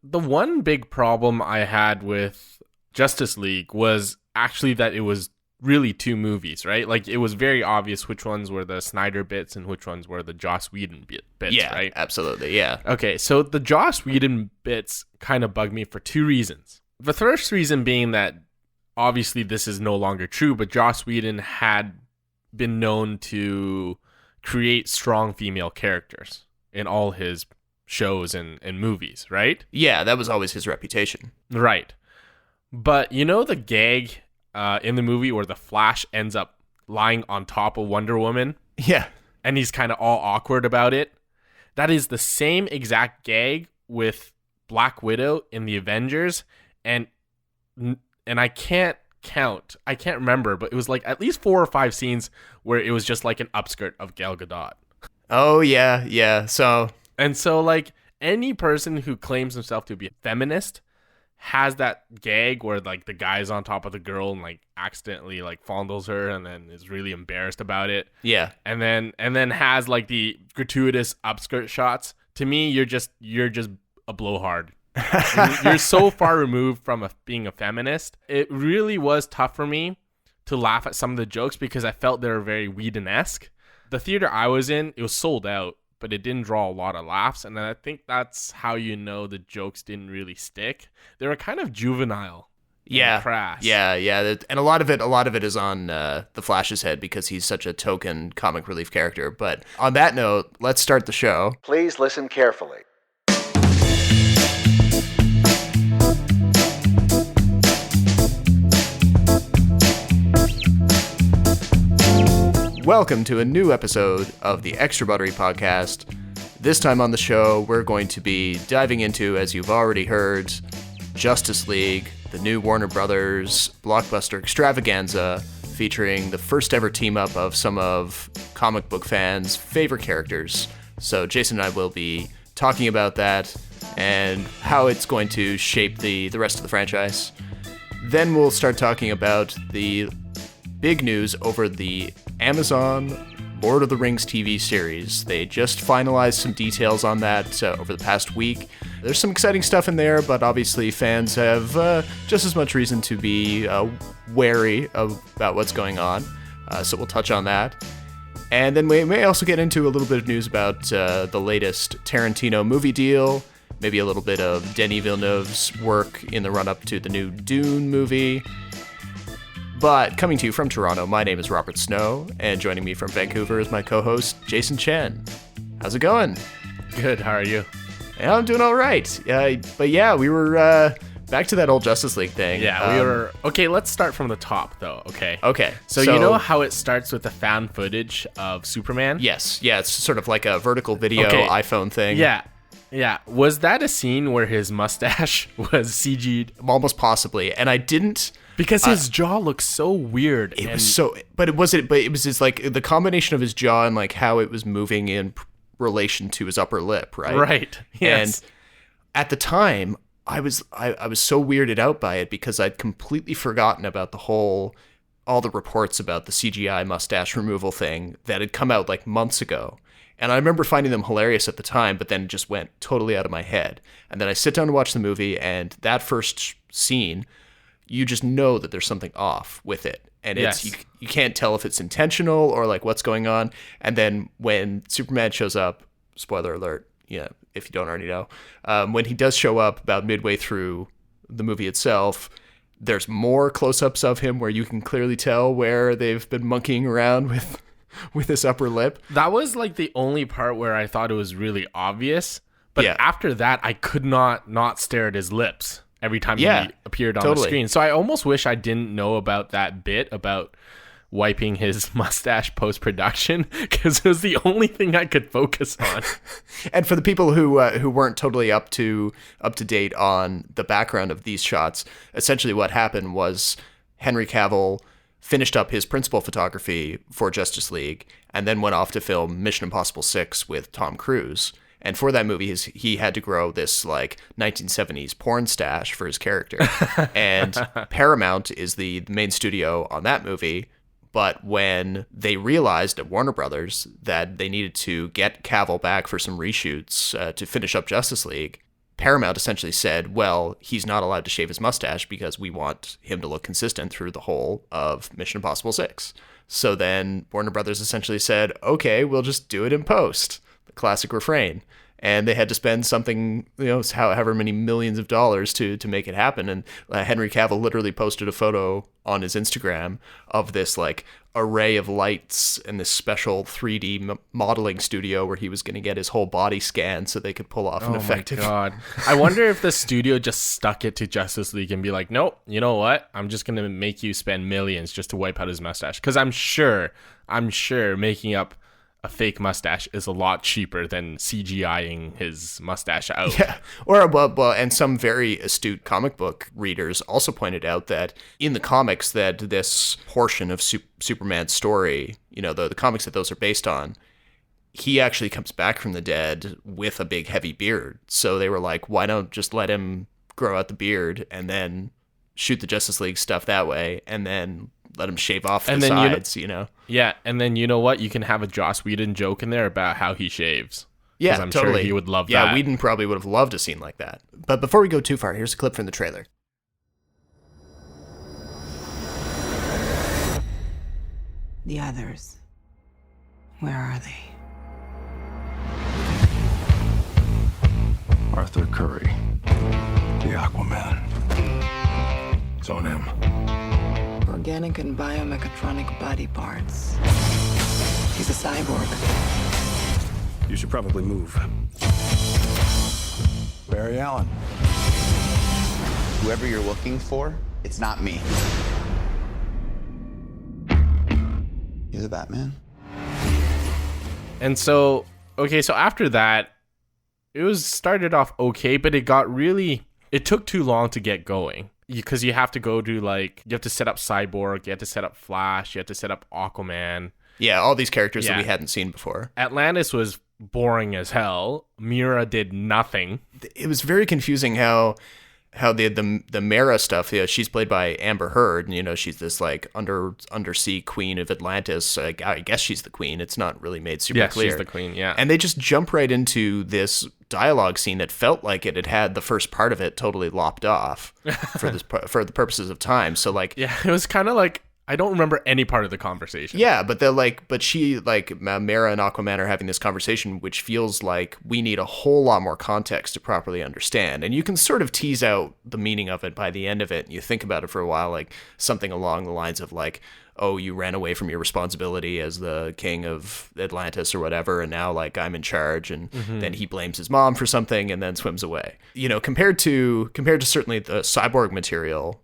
the one big problem I had with Justice League was actually that it was really two movies, right? Like, it was very obvious which ones were the Snyder bits and which ones were the Joss Whedon bits, Yeah, right? absolutely. Yeah. Okay, so the Joss Whedon bits kind of bug me for two reasons. The first reason being that obviously this is no longer true, but Joss Whedon had been known to create strong female characters in all his shows and movies, right? Yeah, that was always his reputation. Right. But you know the gag in the movie where the Flash ends up lying on top of Wonder Woman Yeah. and he's kind of all awkward about it? That is the same exact gag with Black Widow in the Avengers, and I can't remember, but it was like at least 4 or 5 scenes where it was just like an upskirt of Gal Gadot. Oh, yeah, yeah. So, Like, any person who claims himself to be a feminist has that gag where like the guy's on top of the girl and like accidentally like fondles her and then is really embarrassed about it. yeah. And then has like the gratuitous upskirt shots. To me, you're just a blowhard. You're so far removed from being a feminist. It really was tough for me to laugh at some of the jokes because I felt they were very Whedon-esque. The theater I was in, it was sold out, but it didn't draw a lot of laughs, and I think that's how you know the jokes didn't really stick. They were kind of juvenile. Yeah. And crass. Yeah. And a lot of it is on the Flash's head because he's such a token comic relief character. But on that note, let's start the show. Please listen carefully. Welcome to a new episode of the Extra Buttery Podcast. This time on the show, we're going to be diving into, as you've already heard, Justice League, the new Warner Brothers blockbuster extravaganza, featuring the first ever team up of some of comic book fans' favorite characters. So Jason and I will be talking about that and how it's going to shape the rest of the franchise. Then we'll start talking about the big news over the Amazon Lord of the Rings TV series. They just finalized some details on that over the past week. There's some exciting stuff in there, but obviously fans have just as much reason to be wary about what's going on. So we'll touch on that. And then we may also get into a little bit of news about the latest Tarantino movie deal, maybe a little bit of Denis Villeneuve's work in the run-up to the new Dune movie. But coming to you from Toronto, my name is Robert Snow, and joining me from Vancouver is my co-host, Jason Chen. How's it going? Good, how are you? Yeah, I'm doing all right. But yeah, we were back to that old Justice League thing. Yeah, we were... Okay, let's start from the top, though, okay? Okay. So you know how it starts with the fan footage of Superman? Yes. Yeah, it's sort of like a vertical video iPhone thing. Yeah. Was that a scene where his mustache was CG'd? Almost possibly. And I didn't... Because his jaw looks so weird. It was just like the combination of his jaw and like how it was moving in relation to his upper lip, right? Right. Yes. And at the time, I was so weirded out by it because I'd completely forgotten about all the reports about the CGI mustache removal thing that had come out like months ago. And I remember finding them hilarious at the time, but then it just went totally out of my head. And then I sit down to watch the movie, and that first scene, you just know that there's something off with it. And it's you can't tell if it's intentional or like what's going on. And then when Superman shows up, spoiler alert, yeah, if you don't already know, when he does show up about midway through the movie itself, there's more close-ups of him where you can clearly tell where they've been monkeying around with his upper lip. That was like the only part where I thought it was really obvious. But after that, I could not stare at his lips every time he appeared on the screen. So I almost wish I didn't know about that bit about wiping his mustache post-production, because it was the only thing I could focus on. And for the people who weren't totally up to date on the background of these shots, essentially what happened was Henry Cavill finished up his principal photography for Justice League and then went off to film Mission Impossible 6 with Tom Cruise. And for that movie, he had to grow this like 1970s porn stash for his character. And Paramount is the main studio on that movie. But when they realized at Warner Brothers that they needed to get Cavill back for some reshoots to finish up Justice League, Paramount essentially said, well, he's not allowed to shave his mustache because we want him to look consistent through the whole of Mission Impossible 6. So then Warner Brothers essentially said, okay, we'll just do it in post. The classic refrain. And they had to spend something, however many millions of dollars to make it happen. And Henry Cavill literally posted a photo on his Instagram of this like array of lights and this special 3D modeling studio where he was going to get his whole body scanned so they could pull off an effective. Oh my God. I wonder if the studio just stuck it to Justice League and be like, nope, you know what? I'm just going to make you spend millions just to wipe out his mustache. Because I'm sure making up a fake mustache is a lot cheaper than CGIing his mustache out. Yeah. Or, well, and some very astute comic book readers also pointed out that in the comics that this portion of Superman's story, the comics that those are based on, he actually comes back from the dead with a big heavy beard. So they were like, why don't just let him grow out the beard and then shoot the Justice League stuff that way and then let him shave off the sides, Yeah, and then you know what? You can have a Joss Whedon joke in there about how he shaves. Yeah, I'm totally. sure he would love that. Yeah, Whedon probably would have loved a scene like that. But before we go too far, here's a clip from the trailer. The others, where are they? Arthur Curry, the Aquaman. It's on him. Organic and biomechatronic body parts. He's a cyborg. You should probably move. Barry Allen. Whoever you're looking for, it's not me. You're the Batman? And so after that, it was started off okay, but it took too long to get going. Because you have to go to you have to set up Cyborg, you have to set up Flash, you have to set up Aquaman. Yeah, all these characters that we hadn't seen before. Atlantis was boring as hell. Mira did nothing. It was very confusing how the Mera stuff, she's played by Amber Heard, and she's this like undersea queen of Atlantis. I guess she's the queen. It's not really made super clear. She's the queen, yeah. And they just jump right into this dialogue scene that felt like it had the first part of it totally lopped off for the purposes of time. So like, yeah, it was kind of like, I don't remember any part of the conversation. Yeah, but she Mera and Aquaman are having this conversation, which feels like we need a whole lot more context to properly understand. And you can sort of tease out the meaning of it by the end of it. And you think about it for a while, like something along the lines of like, oh, you ran away from your responsibility as the king of Atlantis or whatever, and now like I'm in charge, and then he blames his mom for something and then swims away. Compared to certainly the Cyborg material,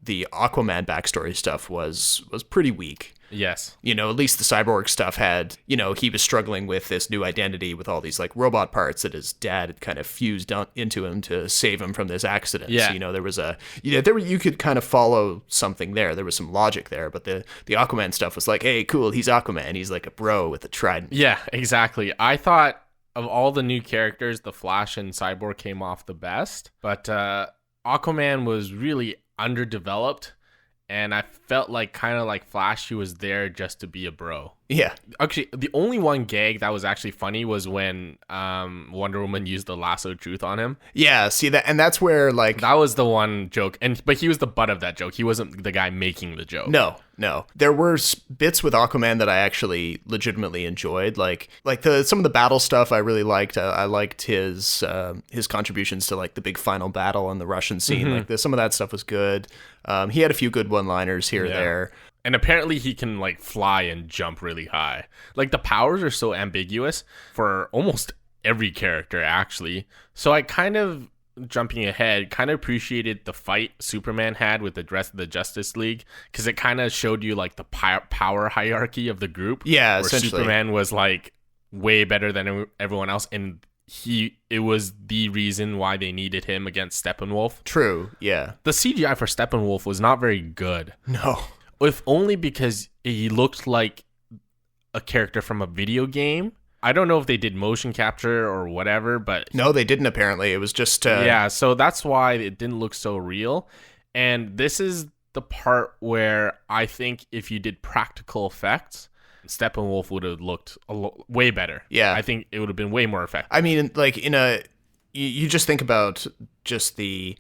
the Aquaman backstory stuff was pretty weak. Yes. At least the Cyborg stuff had, he was struggling with this new identity with all these like robot parts that his dad had kind of fused into him to save him from this accident. Yeah. So, there was you could kind of follow something there. There was some logic there, but the Aquaman stuff was like, hey, cool, he's Aquaman. He's like a bro with a trident. Yeah, exactly. I thought of all the new characters, the Flash and Cyborg came off the best, but Aquaman was really underdeveloped, and I felt like kind of like Flash, he was there just to be a bro. Yeah. Actually, the only one gag that was actually funny was when Wonder Woman used the lasso of truth on him. Yeah, see that, and that's where like that was the one joke, but he was the butt of that joke. He wasn't the guy making the joke. No. There were bits with Aquaman that I actually legitimately enjoyed, like some of the battle stuff I really liked. I liked his contributions to like the big final battle on the Russian scene. Like some of that stuff was good. He had a few good one-liners here or there. And apparently he can like fly and jump really high. Like the powers are so ambiguous for almost every character actually. So I kind of, jumping ahead, kind of appreciated the fight Superman had with the rest of the Justice League, because it kind of showed you like the power hierarchy of the group. Yeah, where essentially. Superman was like way better than everyone else, and it was the reason why they needed him against Steppenwolf. True, yeah. The CGI for Steppenwolf was not very good. No. If only because he looked like a character from a video game. I don't know if they did motion capture or whatever, but... No, they didn't apparently. It was just... Yeah, so that's why it didn't look so real. And this is the part where I think if you did practical effects, Steppenwolf would have looked way better. Yeah. I think it would have been way more effective. I mean, like in a you just think about just the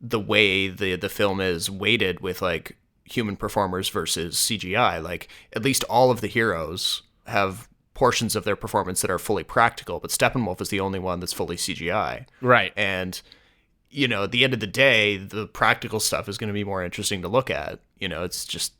way the film is weighted with like human performers versus CGI. Like at least all of the heroes have portions of their performance that are fully practical, but Steppenwolf is the only one that's fully CGI. Right. And at the end of the day, the practical stuff is going to be more interesting to look at. It's just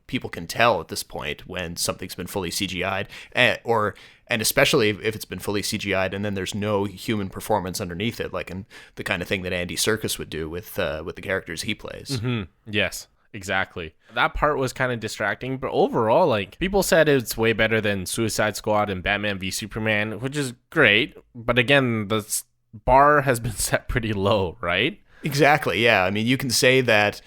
people can tell at this point when something's been fully CGI'd, and especially if it's been fully CGI'd and then there's no human performance underneath it, like in the kind of thing that Andy Serkis would do with the characters he plays. Mm-hmm. Yes, exactly. That part was kind of distracting, but overall, like, people said it's way better than Suicide Squad and Batman v Superman, which is great. But again, the bar has been set pretty low, right? Exactly. Yeah. I mean, you can say that.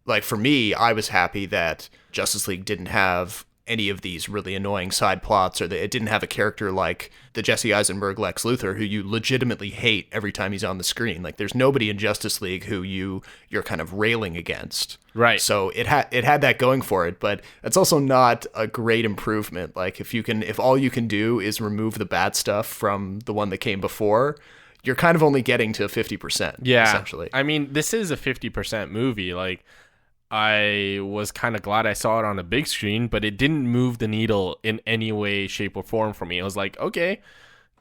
Like, for me, I was happy that Justice League didn't have any of these really annoying side plots, or that it didn't have a character like the Jesse Eisenberg Lex Luthor, who you legitimately hate every time he's on the screen. Like, there's nobody in Justice League who you're kind of railing against. Right. So it had that going for it, but it's also not a great improvement. Like, if all you can do is remove the bad stuff from the one that came before, you're kind of only getting to 50%. Yeah. Essentially. I mean, this is a 50% movie. Like, I was kind of glad I saw it on a big screen, but it didn't move the needle in any way, shape, or form for me. I was like, okay,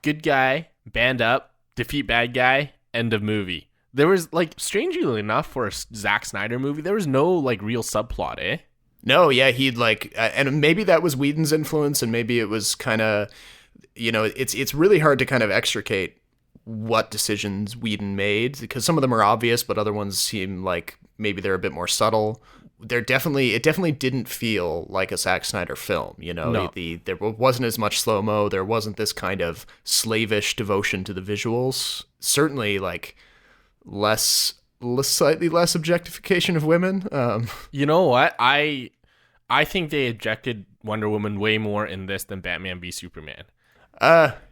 good guy, band up, defeat bad guy, end of movie. There was, like, strangely enough, for a Zack Snyder movie, there was no, like, real subplot, eh? No, yeah, he'd, like, and maybe that was Whedon's influence, and maybe it was kind of, it's really hard to kind of extricate what decisions Whedon made, because some of them are obvious, but other ones seem like maybe they're a bit more subtle. It definitely didn't feel like a Zack Snyder film. No. There wasn't as much slow-mo. There wasn't this kind of slavish devotion to the visuals. Certainly, like, slightly less objectification of women. You know what? I think they objected Wonder Woman way more in this than Batman v Superman.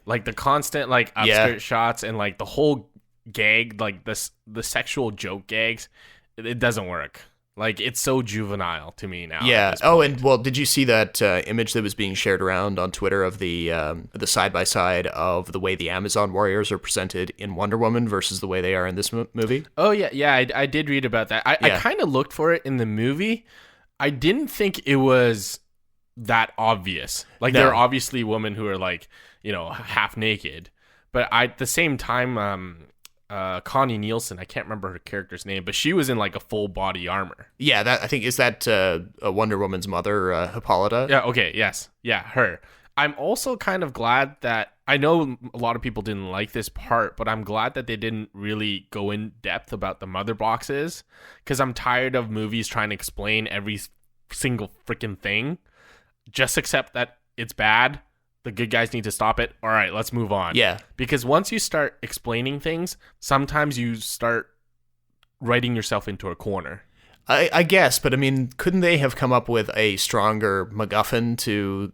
Like the constant like upskirt shots and like the whole gag, like the sexual joke gags, it doesn't work. Like, it's so juvenile to me now. Yeah. Oh, and well, did you see that image that was being shared around on Twitter of the side by side of the way the Amazon warriors are presented in Wonder Woman versus the way they are in this movie? Oh yeah. I did read about that. I kind of looked for it in the movie. I didn't think it was that obvious. Like, No. there are obviously women who are like, half naked, but at the same time, Connie Nielsen, I can't remember her character's name, but she was in like a full body armor. Yeah, that I think is that a Wonder Woman's mother, Hippolyta. Yeah. Okay. Yes. Yeah. Her. I'm also kind of glad that, I know a lot of people didn't like this part, but I'm glad that they didn't really go in depth about the mother boxes, because I'm tired of movies trying to explain every single freaking thing. Just accept that it's bad. The good guys need to stop it. All right, let's move on. Yeah. Because once you start explaining things, sometimes you start writing yourself into a corner. I guess, but I mean, couldn't they have come up with a stronger MacGuffin to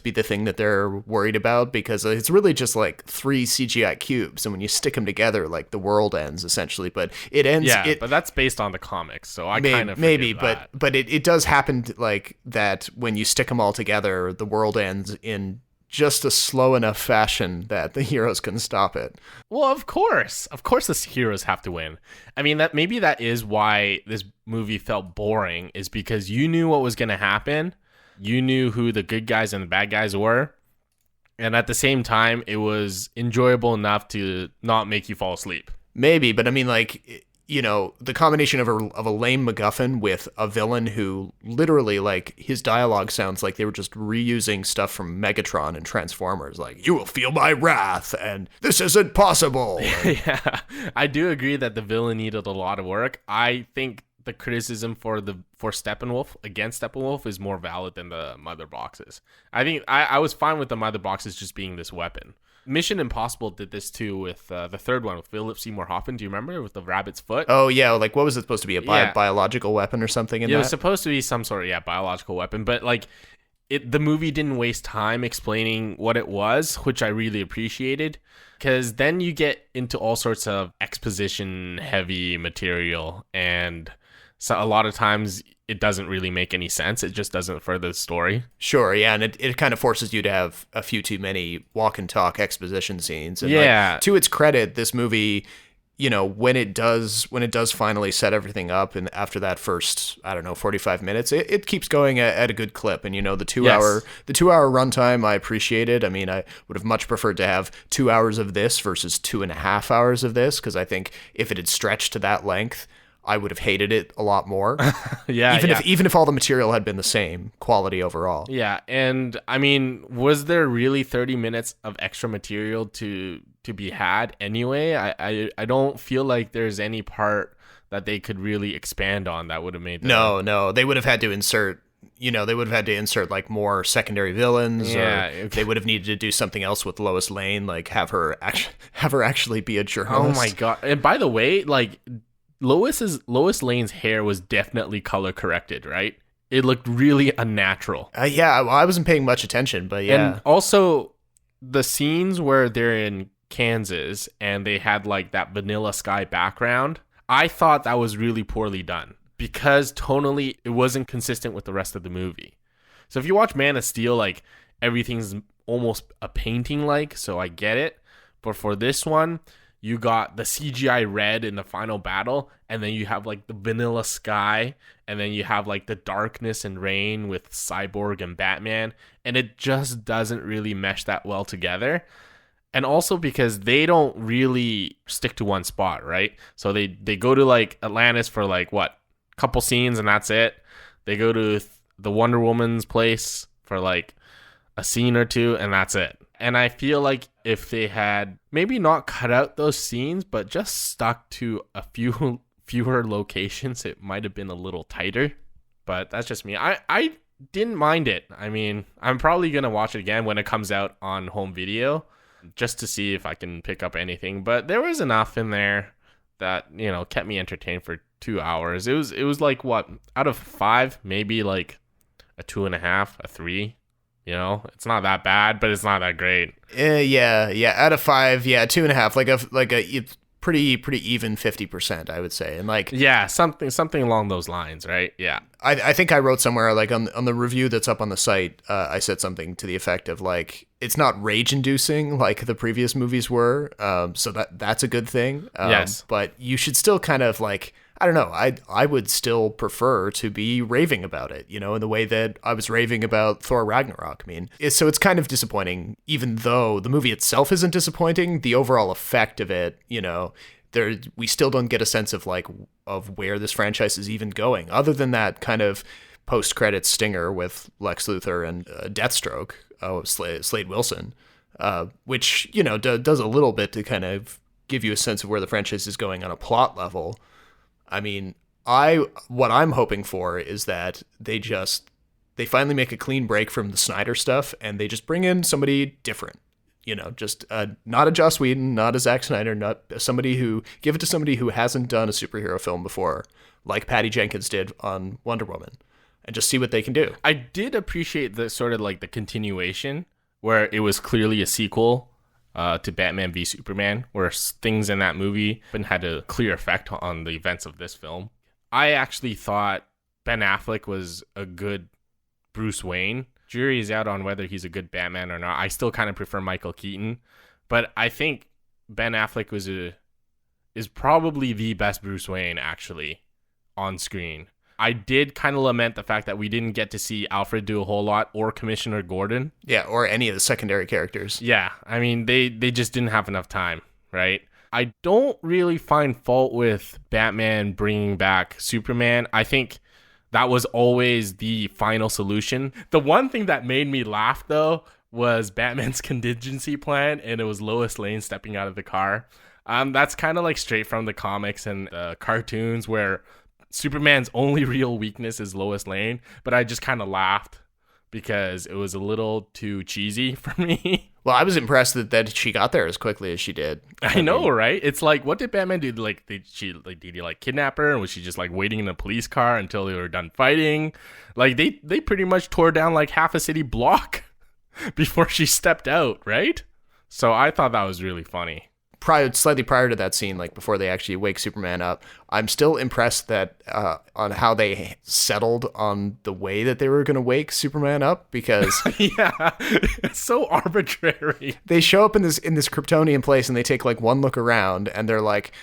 be the thing that they're worried about? Because it's really just like 3 CGI cubes, and when you stick them together, like the world ends essentially. But it ends. Yeah, but that's based on the comics, so I kind of maybe, that. but it does happen like that when you stick them all together, the world ends in just a slow enough fashion that the heroes can stop it. Well, of course the heroes have to win. I mean, that is why this movie felt boring, is because you knew what was going to happen. You knew who the good guys and the bad guys were. And at the same time, it was enjoyable enough to not make you fall asleep. Maybe, but I mean, like, the combination of a lame MacGuffin with a villain who literally, like, his dialogue sounds like they were just reusing stuff from Megatron and Transformers. Like, you will feel my wrath, and this isn't possible. Yeah, I do agree that the villain needed a lot of work. I think the criticism for Steppenwolf against Steppenwolf is more valid than the mother boxes. I think I was fine with the mother boxes just being this weapon. Mission Impossible did this too with the third one with Philip Seymour Hoffman. Do you remember, with the rabbit's foot? Oh yeah, like what was it supposed to be, a biological weapon or something? It was supposed to be some sort of biological weapon, but like the movie didn't waste time explaining what it was, which I really appreciated, because then you get into all sorts of exposition heavy material, and so a lot of times it doesn't really make any sense. It just doesn't further the story. Sure, yeah, and it kind of forces you to have a few too many walk and talk exposition scenes. And Yeah. like, to its credit, this movie, you know, when it does finally set everything up, and after that first, I don't know, 45 minutes, it keeps going at a good clip. And you know, the 2 hour runtime, I appreciate it. I mean, I would have much preferred to have 2 hours of this versus 2.5 hours of this, because I think if it had stretched to that length, I would have hated it a lot more. Yeah, even if all the material had been the same quality overall. Yeah, and I mean, was there really 30 minutes of extra material to be had anyway? I don't feel like there's any part that they could really expand on that would have made No, they would have had to insert, like more secondary villains, Yeah, or okay. they would have needed to do something else with Lois Lane, like have her actually be a journalist. Oh my god. And by the way, like Lois Lane's hair was definitely color corrected, right? It looked really unnatural. Yeah, I wasn't paying much attention, but yeah. And also the scenes where they're in Kansas and they had like that vanilla sky background, I thought that was really poorly done because tonally it wasn't consistent with the rest of the movie. So if you watch Man of Steel, like everything's almost a painting like, so I get it. But for this one, you got the CGI red in the final battle, and then you have like the vanilla sky, and then you have like the darkness and rain with Cyborg and Batman, and it just doesn't really mesh that well together. And also because they don't really stick to one spot, right? So they go to like Atlantis for like what, couple scenes, and that's it. They go to the Wonder Woman's place for like a scene or two, and that's it. And I feel like if they had maybe not cut out those scenes, but just stuck to a fewer locations, it might have been a little tighter. But that's just me. I didn't mind it. I mean, I'm probably going to watch it again when it comes out on home video just to see if I can pick up anything. But there was enough in there that, you know, kept me entertained for 2 hours. It was like, what, out of 5, maybe like a 2.5, a 3. You know, it's not that bad, but it's not that great. Yeah. Out of 5, 2.5, like a pretty even 50%, I would say. And like, yeah, something along those lines, right? Yeah. I think I wrote somewhere like on the review that's up on the site, I said something to the effect of like, it's not rage inducing like the previous movies were. So that's a good thing. Yes. But you should still kind of like, I don't know. I would still prefer to be raving about it, you know, in the way that I was raving about Thor Ragnarok. I mean, so it's kind of disappointing, even though the movie itself isn't disappointing. The overall effect of it, you know, we still don't get a sense of like of where this franchise is even going, other than that kind of post-credits stinger with Lex Luthor and Deathstroke, Slade Wilson, which, you know, does a little bit to kind of give you a sense of where the franchise is going on a plot level. I mean, what I'm hoping for is that they finally make a clean break from the Snyder stuff and they just bring in somebody different, you know, just not a Joss Whedon, not a Zack Snyder, give it to somebody who hasn't done a superhero film before, like Patty Jenkins did on Wonder Woman, and just see what they can do. I did appreciate the sort of like the continuation where it was clearly a sequel to Batman v Superman, where things in that movie had a clear effect on the events of this film. I actually thought Ben Affleck was a good Bruce Wayne. Jury is out on whether he's a good Batman or not. I still kind of prefer Michael Keaton, but I think Ben Affleck is probably the best Bruce Wayne actually on screen. I did kind of lament the fact that we didn't get to see Alfred do a whole lot, or Commissioner Gordon. Yeah, or any of the secondary characters. Yeah, I mean, they just didn't have enough time, right? I don't really find fault with Batman bringing back Superman. I think that was always the final solution. The one thing that made me laugh, though, was Batman's contingency plan, and it was Lois Lane stepping out of the car. That's kind of like straight from the comics and the cartoons, where Superman's only real weakness is Lois Lane, but I just kind of laughed because it was a little too cheesy for me. Well, I was impressed that she got there as quickly as she did. I know, right? It's like, what did Batman do? Like, did he like kidnap her, and was she just like waiting in a police car until they were done fighting? Like they pretty much tore down like half a city block before she stepped out, right? So I thought that was really funny. slightly prior to that scene, like before they actually wake Superman up, I'm still impressed that on how they settled on the way that they were going to wake Superman up, because Yeah, it's so arbitrary. they show up in this Kryptonian place and they take like one look around and they're like,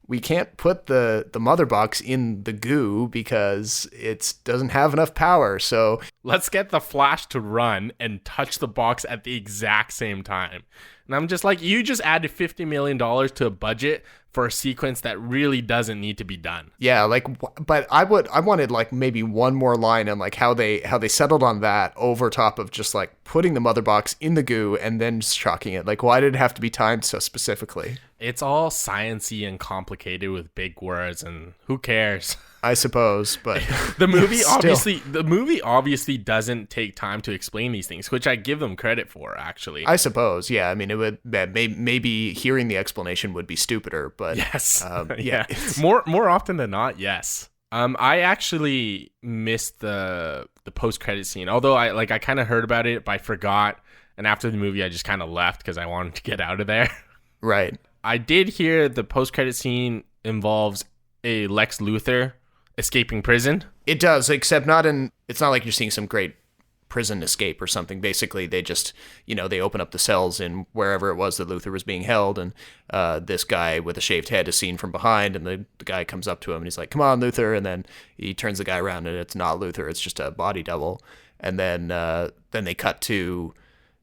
we can't put the mother box in the goo because it doesn't have enough power. So Let's get the Flash to run and touch the box at the exact same time. And I'm just like, you just added $50 million to a budget for a sequence that really doesn't need to be done. yeah, like, but I wanted like maybe one more line on like how they settled on that over top of just like putting the mother box in the goo and then just shocking it. Like, why did it have to be timed so specifically? It's all sciencey and complicated with big words, and who cares? I suppose, but The movie still. obviously doesn't take time to explain these things, which I give them credit for, actually. I suppose, yeah. I mean, it would maybe hearing the explanation would be stupider, but Yes. yeah, More often than not, yes. I actually missed the post credit scene. Although I kind of heard about it, but I forgot. And after the movie, I just kind of left because I wanted to get out of there. right. I did hear the post credit scene involves a Lex Luthor escaping prison. It does, except it's not like you're seeing some great prison escape or something. Basically, they just, they open up the cells in wherever it was that Luthor was being held, and this guy with a shaved head is seen from behind, and the guy comes up to him and he's like, "Come on, Luthor," and then he turns the guy around and it's not Luthor, it's just a body double. And then they cut to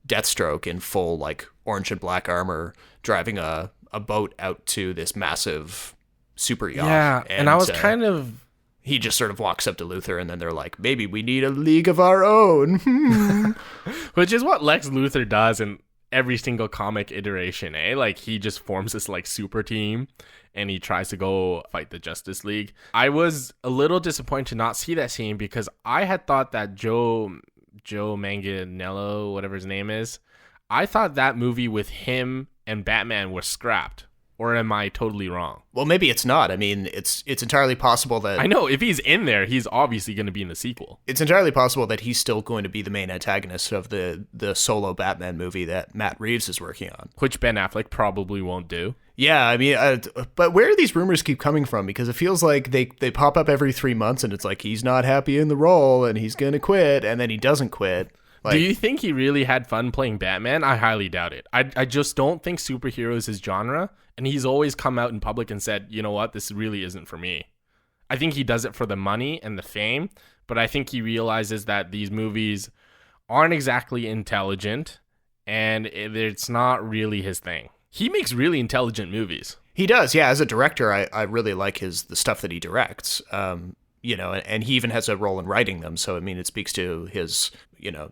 Deathstroke in full like orange and black armor driving a boat out to this massive super yacht. Yeah, and I was kind of... He just sort of walks up to Luthor, and then they're like, maybe we need a league of our own. Which is what Lex Luthor does in every single comic iteration, eh? Like, he just forms this, like, super team, and he tries to go fight the Justice League. I was a little disappointed to not see that scene because I had thought that Joe Manganiello, whatever his name is, I thought that movie with him and Batman was scrapped. Or am I totally wrong? Well, maybe it's not. I mean, it's entirely possible that... I know, if he's in there, he's obviously going to be in the sequel. It's entirely possible that he's still going to be the main antagonist of the solo Batman movie that Matt Reeves is working on. Which Ben Affleck probably won't do. Yeah, I mean, but where do these rumors keep coming from? Because it feels like they pop up every 3 months, and it's like, he's not happy in the role, and he's going to quit, and then he doesn't quit. Like, do you think he really had fun playing Batman? I highly doubt it. I just don't think superhero is his genre, and he's always come out in public and said, you know what, this really isn't for me. I think he does it for the money and the fame, but I think he realizes that these movies aren't exactly intelligent, and it's not really his thing. He makes really intelligent movies. He does, yeah. As a director, I really like the stuff that he directs. And he even has a role in writing them. So, I mean, it speaks to his,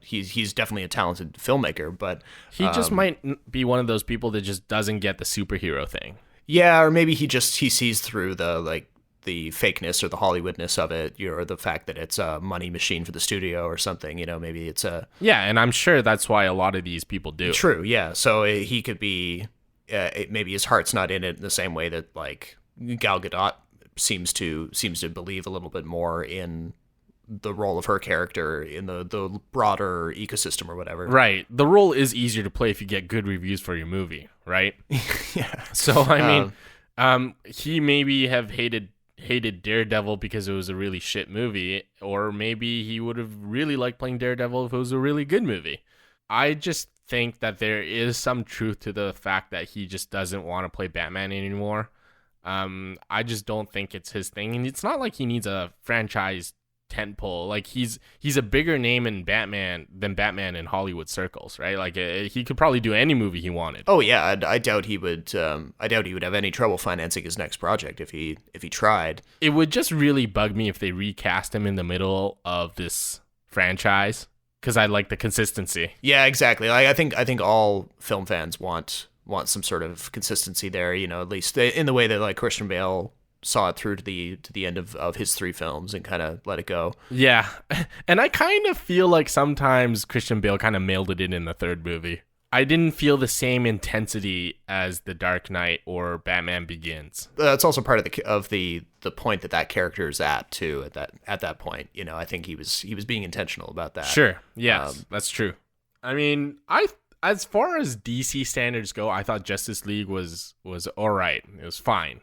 he's definitely a talented filmmaker, but he just might be one of those people that just doesn't get the superhero thing. Yeah, or maybe he sees through the fakeness or the Hollywoodness of it, or the fact that it's a money machine for the studio or something. Maybe it's a... Yeah, and I'm sure that's why a lot of these people do. True, yeah. So he could be... maybe his heart's not in it in the same way that, like, Gal Gadot seems to believe a little bit more in the role of her character in the broader ecosystem or whatever. Right. The role is easier to play if you get good reviews for your movie, right? Yeah. So, I mean, he maybe have hated Daredevil because it was a really shit movie, or maybe he would have really liked playing Daredevil if it was a really good movie. I just think that there is some truth to the fact that he just doesn't want to play Batman anymore. I just don't think it's his thing, and it's not like he needs a franchise tentpole. Like, he's a bigger name in Batman than Batman in Hollywood circles, right? Like, he could probably do any movie he wanted. Oh yeah, I doubt he would. I doubt he would have any trouble financing his next project if he tried. It would just really bug me if they recast him in the middle of this franchise, because I like the consistency. Yeah, exactly. Like, I think all film fans want some sort of consistency there. At least in the way that, like, Christian Bale saw it through to the end of his 3 films and kind of let it go. Yeah, and I kind of feel like sometimes Christian Bale kind of mailed it in the 3rd movie. I didn't feel the same intensity as The Dark Knight or Batman Begins. That's also part of the point that character is at too. At that point, I think he was being intentional about that. Sure, yes, that's true. I mean, as far as DC standards go, I thought Justice League was all right. It was fine.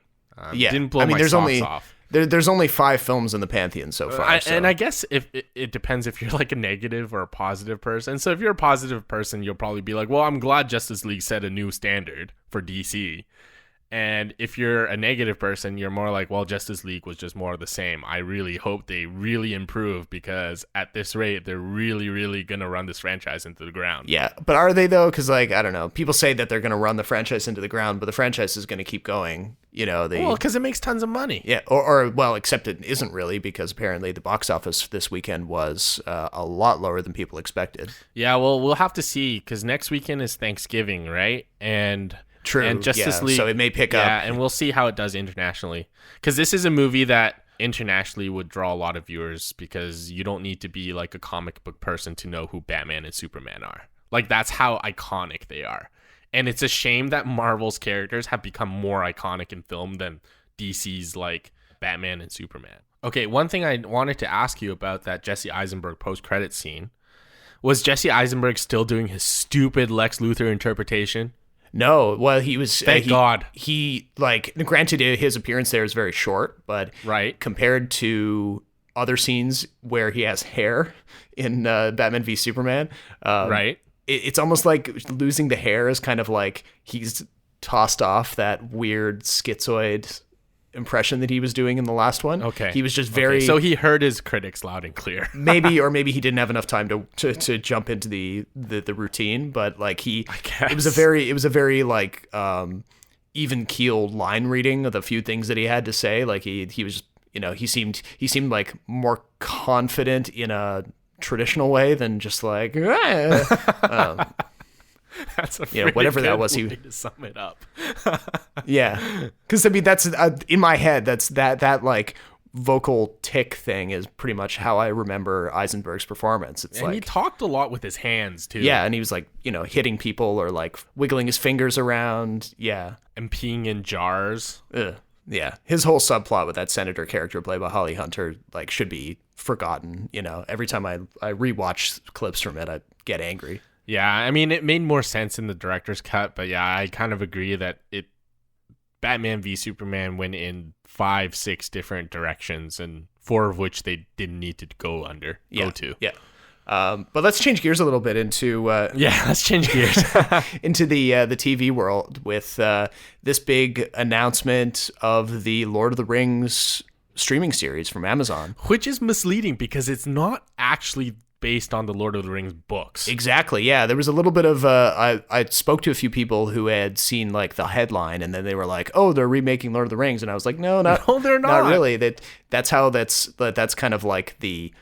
Yeah, didn't blow my there's socks only off. there's only 5 films in the Pantheon so far. And I guess if it depends if you're like a negative or a positive person. So if you're a positive person, you'll probably be like, well, I'm glad Justice League set a new standard for DC. And if you're a negative person, you're more like, well, Justice League was just more of the same. I really hope they really improve, because at this rate, they're really, really going to run this franchise into the ground. Yeah, but are they though? Because like, I don't know. People say that they're going to run the franchise into the ground, but the franchise is going to keep going. You know, Well, because it makes tons of money. Yeah, or well, except it isn't really, because apparently the box office this weekend was a lot lower than people expected. Yeah, well, we'll have to see, because next weekend is Thanksgiving, right? And True. And Justice yeah, League, so it may pick up. Yeah, and we'll see how it does internationally, because this is a movie that internationally would draw a lot of viewers, because you don't need to be like a comic book person to know who Batman and Superman are. Like, that's how iconic they are. And it's a shame that Marvel's characters have become more iconic in film than DC's like Batman and Superman. Okay, one thing I wanted to ask you about that Jesse Eisenberg post-credit scene was Jesse Eisenberg still doing his stupid Lex Luthor interpretation? No, well, he was. Thank God. He, like, granted, his appearance there is very short, but Right. compared to other scenes where he has hair in Batman v Superman, Right. It's almost like losing the hair is kind of like he's tossed off that weird schizoid impression that he was doing in the last one. Okay. He was just very... So he heard his critics loud and clear. maybe he didn't have enough time to jump into the routine, but like guess. it was a very like even keeled line reading of the few things that he had to say. Like he was, you know, he seemed like more confident in a traditional way than just like That's a whatever that good was, way to sum it up. yeah, because I mean that's in my head, that's that like vocal tick thing is pretty much how I remember Eisenberg's performance. It's And like he talked a lot with his hands too. yeah, and he was like, you know, hitting people or like wiggling his fingers around. Yeah. And peeing in jars. Ugh. Yeah. His whole subplot with that senator character played by Holly Hunter like should be forgotten. You know, every time I rewatch clips from it, I get angry. Yeah, I mean, it made more sense in the director's cut, but yeah, I kind of agree that Batman v Superman went in 5-6 different directions, and 4 of which they didn't need to go to. Yeah. But let's change gears a little bit into Let's change gears. into the TV world with this big announcement of the Lord of the Rings streaming series from Amazon. Which is misleading, because it's not actually based on the Lord of the Rings books. Exactly. Yeah, there was a little bit of I spoke to a few people who had seen like the headline, and then they were like, "Oh, they're remaking Lord of the Rings," and I was like, "No, they're not. Not really. That's kind of like the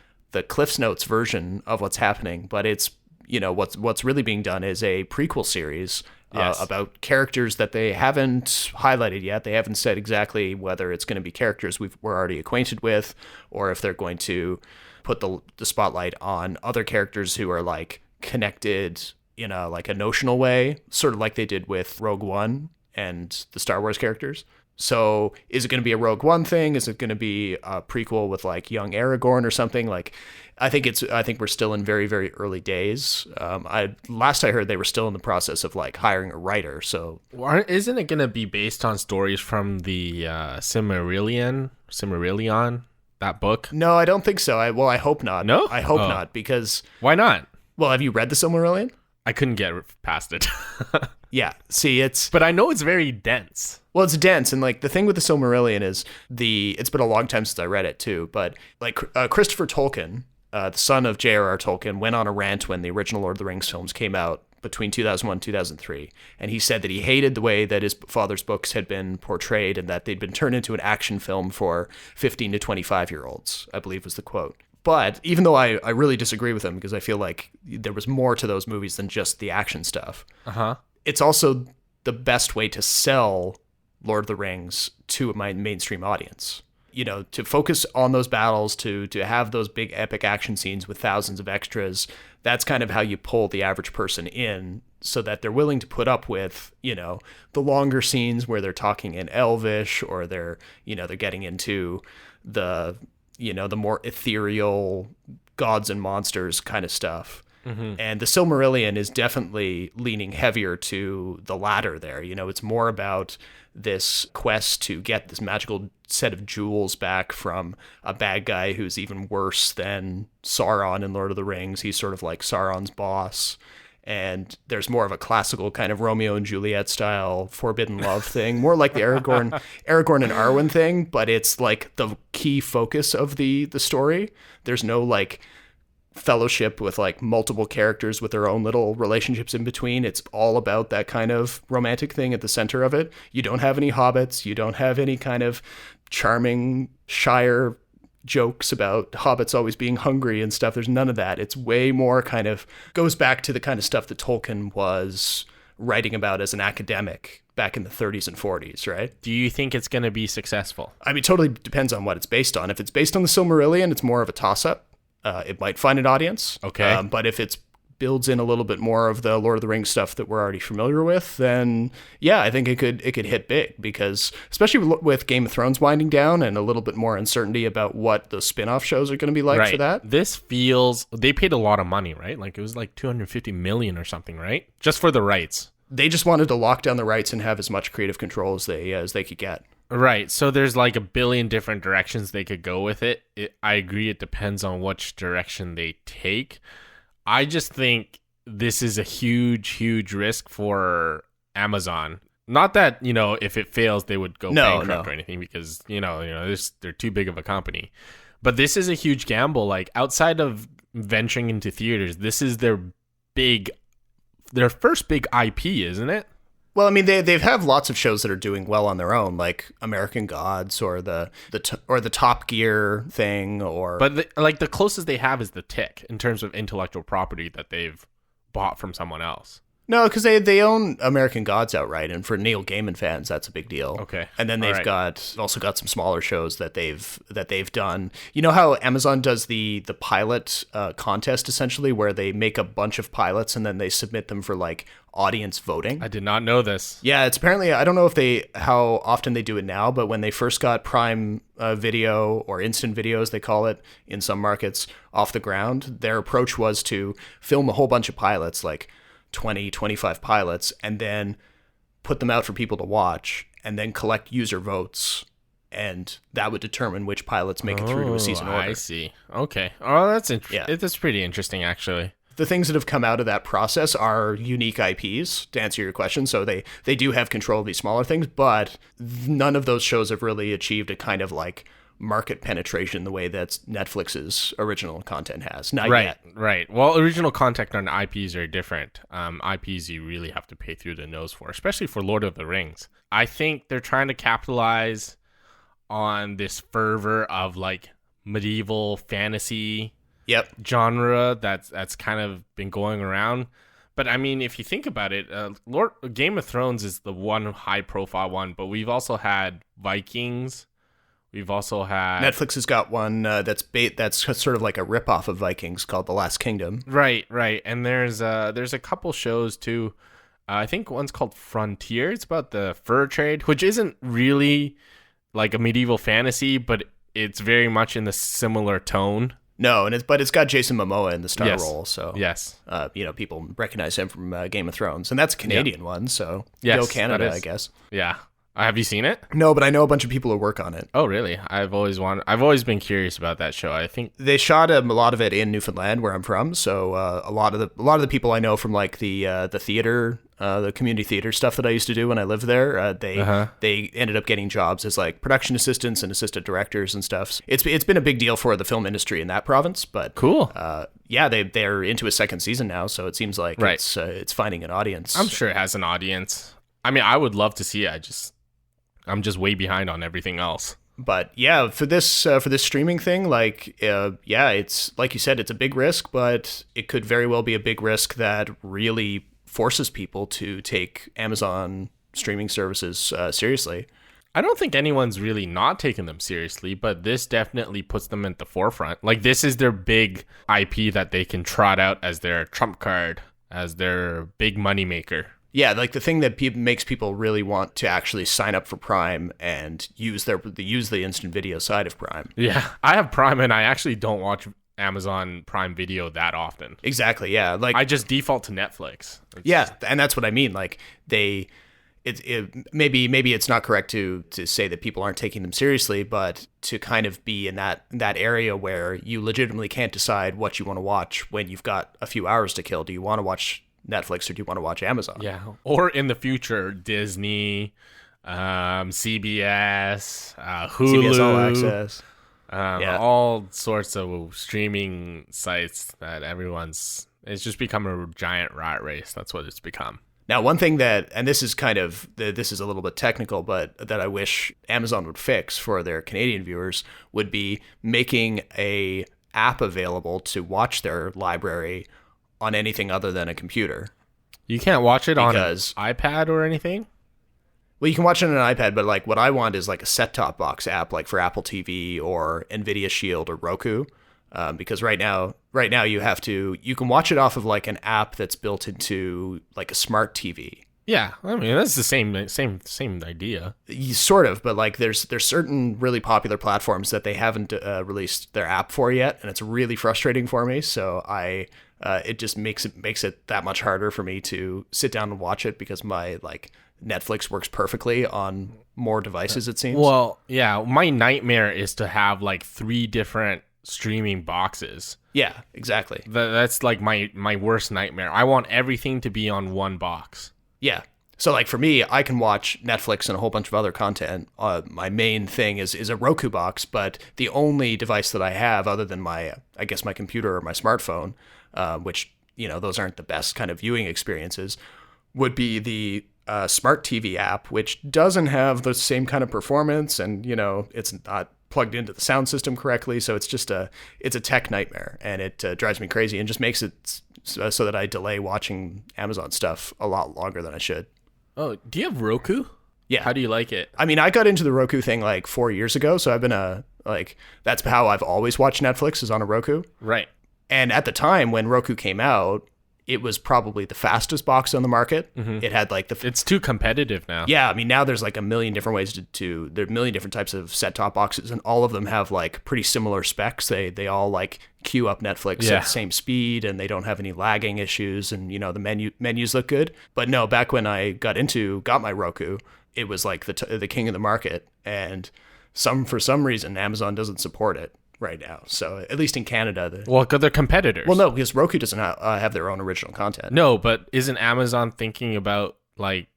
Cliff's Notes version of what's happening, but it's, you know, what's really being done is a prequel series Yes. about characters that they haven't highlighted yet. They haven't said exactly whether it's going to be characters we're already acquainted with, or if they're going to put the spotlight on other characters who are like connected in a like a notional way, sort of like they did with Rogue One and the Star Wars characters. So is it going to be a Rogue One thing? Is it going to be a prequel with like young Aragorn or something? Like, I think we're still in very, very early days. Last I heard, they were still in the process of like hiring a writer. So Isn't it going to be based on stories from the Silmarillion, that book? no, I don't think so. I hope not. No? I hope Oh. not, because, Why not? well, have you read the Silmarillion? I couldn't get past it. Yeah. See, But I know it's very dense. well, it's dense, and like the thing with the Silmarillion is it's been a long time since I read it too, but like Christopher Tolkien, the son of J.R.R. Tolkien, went on a rant when the original Lord of the Rings films came out between 2001 and 2003, and he said that he hated the way that his father's books had been portrayed and that they'd been turned into an action film for 15 to 25-year-olds, I believe was the quote. But even though I really disagree with him, because I feel like there was more to those movies than just the action stuff, it's also the best way to sell Lord of the Rings to my mainstream audience. You know, to focus on those battles, to have those big epic action scenes with thousands of extras, that's kind of how you pull the average person in, so that they're willing to put up with, you know, the longer scenes where they're talking in Elvish, or they're getting into the, you know, the more ethereal gods and monsters kind of stuff. And the Silmarillion is definitely leaning heavier to the latter there. You know, it's more about this quest to get this magical set of jewels back from a bad guy who's even worse than Sauron in Lord of the Rings. He's sort of like Sauron's boss. And there's more of a classical kind of Romeo and Juliet style forbidden love thing, more like the Aragorn and Arwen thing, but it's like the key focus of the story. There's no like fellowship with like multiple characters with their own little relationships in between. It's all about that kind of romantic thing at the center of it. You don't have any hobbits. You don't have any kind of charming Shire jokes about hobbits always being hungry and stuff. There's none of that. It's way more kind of goes back to the kind of stuff that Tolkien was writing about as an academic back in the 30s and 40s, right? Do you think it's going to be successful? I mean, totally depends on what it's based on. If it's based on the Silmarillion, it's more of a toss-up. It might find an audience. Okay. But if it's builds in a little bit more of the Lord of the Rings stuff that we're already familiar with, then yeah, I think it could hit big, because especially with Game of Thrones winding down and a little bit more uncertainty about what the spin-off shows are going to be like for that. This feels, they paid a lot of money, right? Like it was like 250 million or something, right? Just for the rights. They just wanted to lock down the rights and have as much creative control as they could get. Right. So there's like a billion different directions they could go with it. I agree. It depends on which direction they take. I just think this is a huge, huge risk for Amazon. Not that, you know, if it fails, they would go bankrupt or anything, because, you know, they're too big of a company. But this is a huge gamble. Like outside of venturing into theaters, this is their first big IP, isn't it? Well, I mean, they have lots of shows that are doing well on their own, like American Gods or the Top Gear thing, or. But the closest they have is The Tick in terms of intellectual property that they've bought from someone else. No, because they own American Gods outright, and for Neil Gaiman fans, that's a big deal. Okay, and then they've also got some smaller shows that they've done. You know how Amazon does the pilot contest, essentially, where they make a bunch of pilots and then they submit them for like audience voting. I did not know this. Yeah, it's apparently, I don't know how often they do it now, but when they first got Prime Video, or instant videos they call it in some markets, off the ground, their approach was to film a whole bunch of pilots, like 20, 25 pilots, and then put them out for people to watch, and then collect user votes, and that would determine which pilots make it through to a season order. I see. Okay. Oh, that's interesting. Yeah. That's pretty interesting, actually. The things that have come out of that process are unique IPs, to answer your question. So they do have control of these smaller things, but none of those shows have really achieved a kind of like market penetration the way that Netflix's original content has. Not yet. Right. Well, original content on IPs are different. IPs you really have to pay through the nose for, especially for Lord of the Rings. I think they're trying to capitalize on this fervor of like medieval fantasy genre that's kind of been going around. But I mean, if you think about it, Game of Thrones is the one high profile one, but we've also had Vikings. We've also had Netflix has got one that's sort of like a ripoff of Vikings called The Last Kingdom. Right. And there's a couple shows too. I think one's called Frontier. It's about the fur trade, which isn't really like a medieval fantasy, but it's very much in the similar tone. No, but it's got Jason Momoa in the star role, so yes, people recognize him from Game of Thrones, and that's a Canadian one, so yes, go Canada, I guess. Yeah. Have you seen it? No, but I know a bunch of people who work on it. Oh, really? I've always been curious about that show. I think they shot a lot of it in Newfoundland, where I'm from. So a lot of the people I know from like the theater, the community theater stuff that I used to do when I lived there, they ended up getting jobs as like production assistants and assistant directors and stuff. It's been a big deal for the film industry in that province. But cool. They're into a second season now, so it seems like it's finding an audience. I'm sure it has an audience. I mean, I would love to see it. I'm just way behind on everything else. But yeah, for this streaming thing, it's like you said, it's a big risk, but it could very well be a big risk that really forces people to take Amazon streaming services seriously. I don't think anyone's really not taking them seriously, but this definitely puts them at the forefront. Like, this is their big IP that they can trot out as their trump card, as their big moneymaker. Yeah, like the thing that makes people really want to actually sign up for Prime and use the instant video side of Prime. Yeah, I have Prime and I actually don't watch Amazon Prime Video that often. Exactly. Yeah. Like I just default to Netflix. yeah, and that's what I mean. Like maybe it's not correct to say that people aren't taking them seriously, but to kind of be in that area where you legitimately can't decide what you want to watch when you've got a few hours to kill. Do you want to watch Netflix or do you want to watch Amazon? Yeah. Or in the future, Disney, CBS, Hulu, CBS All Access. Yeah. all sorts of streaming sites that it's just become a giant rat race. That's what it's become. Now, one thing and this is this is a little bit technical, but that I wish Amazon would fix for their Canadian viewers would be making a app available to watch their library on anything other than a computer. You can't watch it on an Because- iPad or anything? Well, you can watch it on an iPad, but like what I want is like a set-top box app, like for Apple TV or Nvidia Shield or Roku. Because right now you can watch it off of like an app that's built into like a smart TV. Yeah, I mean that's the same idea. Sort of, but like there's certain really popular platforms that they haven't released their app for yet, and it's really frustrating for me. So it just makes it that much harder for me to sit down and watch it because my like Netflix works perfectly on more devices. It seems. Well, yeah, my nightmare is to have like 3 different streaming boxes. Yeah, exactly. That's like my worst nightmare. I want everything to be on one box. Yeah. So like for me, I can watch Netflix and a whole bunch of other content. My main thing is a Roku box, but the only device that I have other than my computer or my smartphone, which, those aren't the best kind of viewing experiences, would be the Smart TV app, which doesn't have the same kind of performance and, it's not plugged into the sound system correctly. So it's a tech nightmare and it drives me crazy and just makes it so that I delay watching Amazon stuff a lot longer than I should. Oh, do you have Roku? Yeah. How do you like it? I mean, I got into the Roku thing like 4 years ago. So I've been that's how I've always watched Netflix is on a Roku. Right. And at the time when Roku came out, it was probably the fastest box on the market. Mm-hmm. It had like it's too competitive now. Yeah, I mean now there's like a million different ways there are a million different types of set-top boxes, and all of them have like pretty similar specs. They all like queue up Netflix at the same speed, and they don't have any lagging issues, and the menus look good. But no, back when I got my Roku, it was like the king of the market, and for some reason Amazon doesn't support it right now. So at least in Canada, because they're competitors. Well, no, because Roku doesn't have their own original content. No, but isn't Amazon thinking about like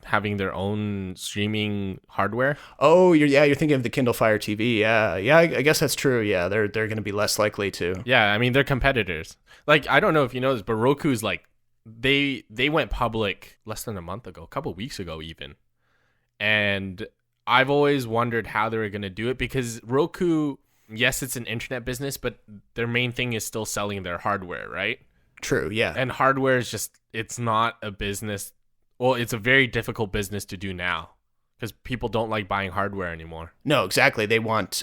having their own streaming hardware? Oh, you're thinking of the Kindle Fire TV. Yeah, I guess that's true. Yeah, they're going to be less likely to. Yeah, I mean they're competitors. Like I don't know if you know this, but Roku's like they went public less than a month ago, a couple weeks ago even, and I've always wondered how they were going to do it because Roku. Yes, it's an internet business, but their main thing is still selling their hardware, right? True, yeah. And hardware is it's not a business. Well, it's a very difficult business to do now because people don't like buying hardware anymore. No, exactly. They want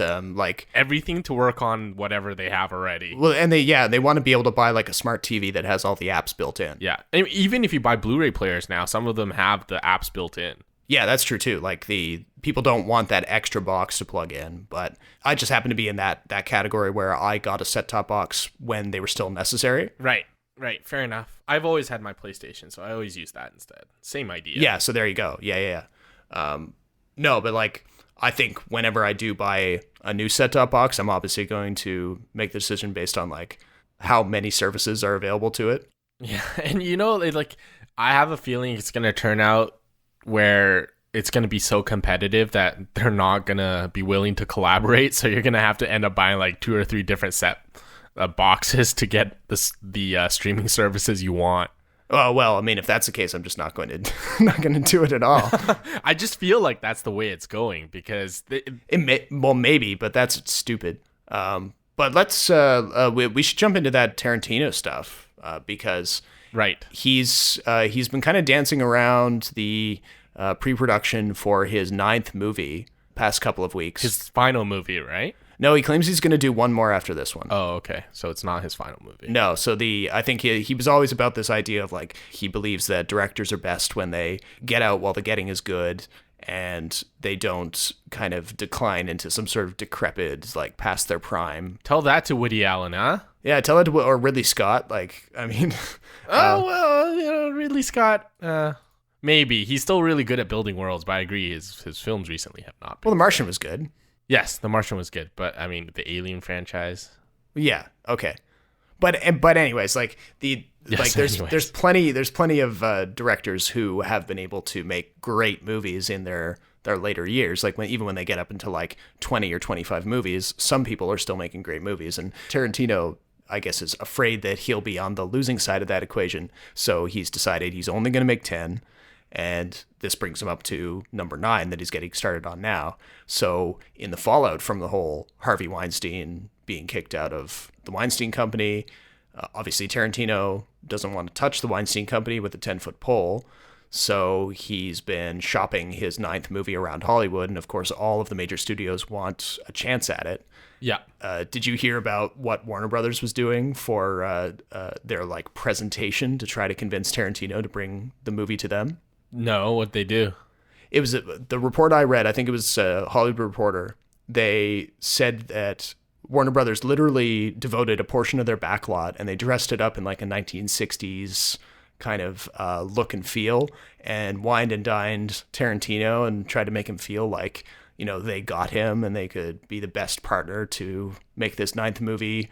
everything to work on whatever they have already. Well, and they want to be able to buy like a smart TV that has all the apps built in. Yeah. And even if you buy Blu-ray players now, some of them have the apps built in. Yeah, that's true too. Like the people don't want that extra box to plug in, but I just happen to be in that category where I got a set-top box when they were still necessary. Right. Fair enough. I've always had my PlayStation, so I always use that instead. Same idea. Yeah, so there you go. Yeah. No, but like I think whenever I do buy a new set-top box, I'm obviously going to make the decision based on like how many services are available to it. Yeah, and I have a feeling it's going to turn out where it's going to be so competitive that they're not going to be willing to collaborate. So you're going to have to end up buying like 2 or 3 different set boxes to get the streaming services you want. Oh, well, I mean, if that's the case, I'm just not going to do it at all. I just feel like that's the way it's going because maybe, but that's stupid. But let's we should jump into that Tarantino stuff because right, he's been kind of dancing around the pre-production for his 9th movie past couple of weeks. His final movie, right? No, he claims he's going to do one more after this one. Oh, okay. So it's not his final movie. No, so I think he was always about this idea of like he believes that directors are best when they get out while the getting is good. and they don't kind of decline into some sort of decrepit, like past their prime. Tell that to Woody Allen, huh? Yeah, tell it to, or Ridley Scott. Like, I mean, Oh, well, Ridley Scott, maybe. He's still really good at building worlds, but I agree his films recently have not been. well, The Martian was good. Yes, The Martian was good, but I mean, the Alien franchise. Yeah, okay. But anyways, like Yes, like anyways. there's plenty of directors who have been able to make great movies in their later years. Like even when they get up into like 20 or 25 movies, some people are still making great movies. And Tarantino, I guess, is afraid that he'll be on the losing side of that equation. So he's decided he's only going to make 10. And this brings him up to number 9 that he's getting started on now. So in the fallout from the whole Harvey Weinstein being kicked out of the Weinstein Company, obviously Tarantino doesn't want to touch the Weinstein Company with a 10-foot pole. So he's been shopping his 9th movie around Hollywood. And of course, all of the major studios want a chance at it. Yeah. Did you hear about what Warner Brothers was doing for their like presentation to try to convince Tarantino to bring the movie to them? No, what'd they do? It was the report I read. I think it was Hollywood Reporter. They said that Warner Brothers literally devoted a portion of their backlot and they dressed it up in like a 1960s kind of look and feel, and wined and dined Tarantino and tried to make him feel like, you know, they got him and they could be the best partner to make this 9th movie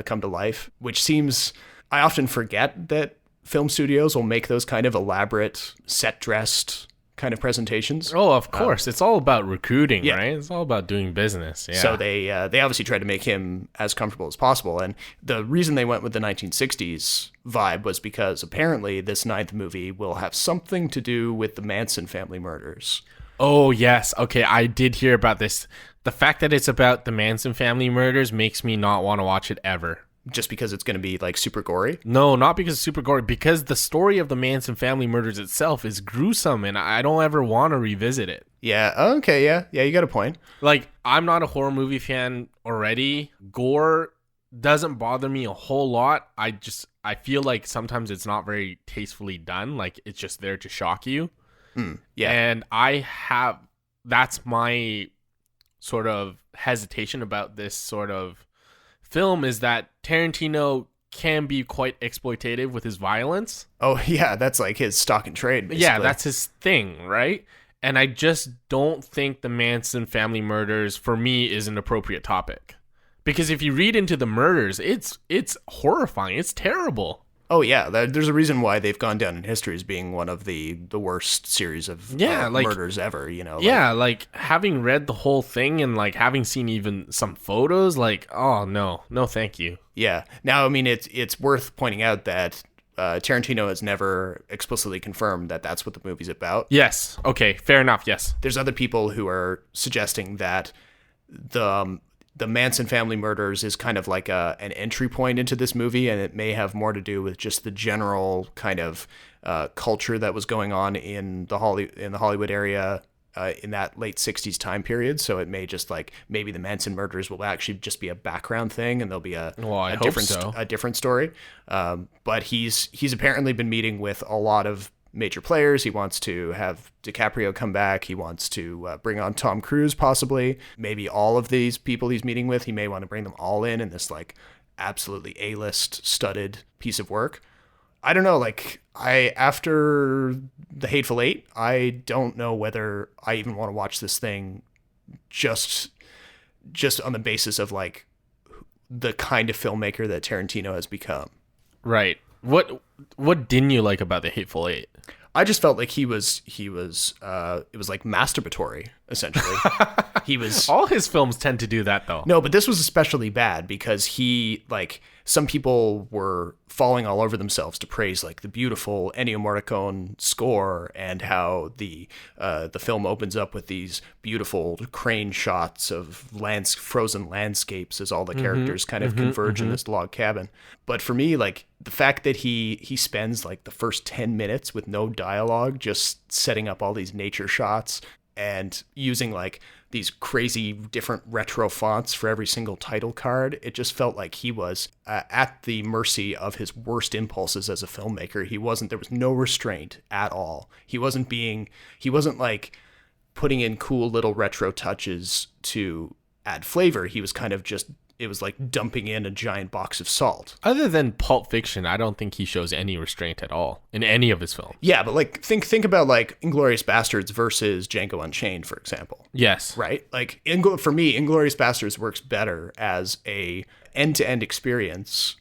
come to life, which seems, I often forget that film studios will make those kind of elaborate set dressed kind of presentations. Oh, of course. It's all about recruiting, yeah. right? It's all about doing business. Yeah. So they obviously tried to make him as comfortable as possible. And the reason they went with the 1960s vibe was because apparently this 9th movie will have something to do with the Manson family murders. Oh, yes. Okay, I did hear about this. The fact that it's about the Manson family murders makes me not want to watch it ever. Just because it's going to be like super gory? No, not because it's super gory, because the story of the Manson family murders itself is gruesome and I don't ever want to revisit it. Yeah, okay, yeah, you got a point. Like, I'm not a horror movie fan already. Gore doesn't bother me a whole lot. I feel like sometimes it's not very tastefully done. Like, it's just there to shock you. Yeah. And that's my sort of hesitation about this sort of film, is that Tarantino can be quite exploitative with his violence. Oh, yeah, that's like his stock and trade, basically. Yeah, that's his thing, right? And I just don't think the Manson family murders, for me, is an appropriate topic. Because if you read into the murders, it's horrifying. It's terrible. Oh, yeah, there's a reason why they've gone down in history as being one of the worst series of murders ever, you know? Like having read the whole thing and like having seen even some photos, like, oh, no, thank you. Yeah. Now, I mean, it's worth pointing out that Tarantino has never explicitly confirmed that that's what the movie's about. Yes. Okay. Fair enough. Yes. There's other people who are suggesting that the Manson family murders is kind of like an entry point into this movie, and it may have more to do with just the general kind of culture that was going on in the Hollywood area in that late 60s time period. So it may just like, maybe the Manson murders will actually just be a background thing and there'll be a different story. But he's apparently been meeting with a lot of major players. He wants to have DiCaprio come back. He wants to bring on Tom Cruise, possibly. Maybe all of these people he's meeting with, he may want to bring them all in this like absolutely A-list studded piece of work. I don't know, like after The Hateful Eight, I don't know whether I even want to watch this thing just on the basis of like the kind of filmmaker that Tarantino has become. Right. What didn't you like about The Hateful Eight? I just felt like it was like masturbatory, essentially. He was All his films tend to do that, though. No, but this was especially bad because some people were falling all over themselves to praise like the beautiful Ennio Morricone score and how the film opens up with these beautiful crane shots of frozen landscapes as all the characters kind of converge in this log cabin. But for me, like the fact that he spends like the first 10 minutes with no dialogue, just setting up all these nature shots and using like these crazy different retro fonts for every single title card, it just felt like he was at the mercy of his worst impulses as a filmmaker. There was no restraint at all. He wasn't like putting in cool little retro touches to add flavor. He was kind of just, it was like dumping in a giant box of salt. Other than Pulp Fiction, I don't think he shows any restraint at all in any of his films. Yeah, but like think about like Inglourious Bastards versus Django Unchained, for example. Yes. Right? Like for me, Inglourious Bastards works better as a end-to-end experience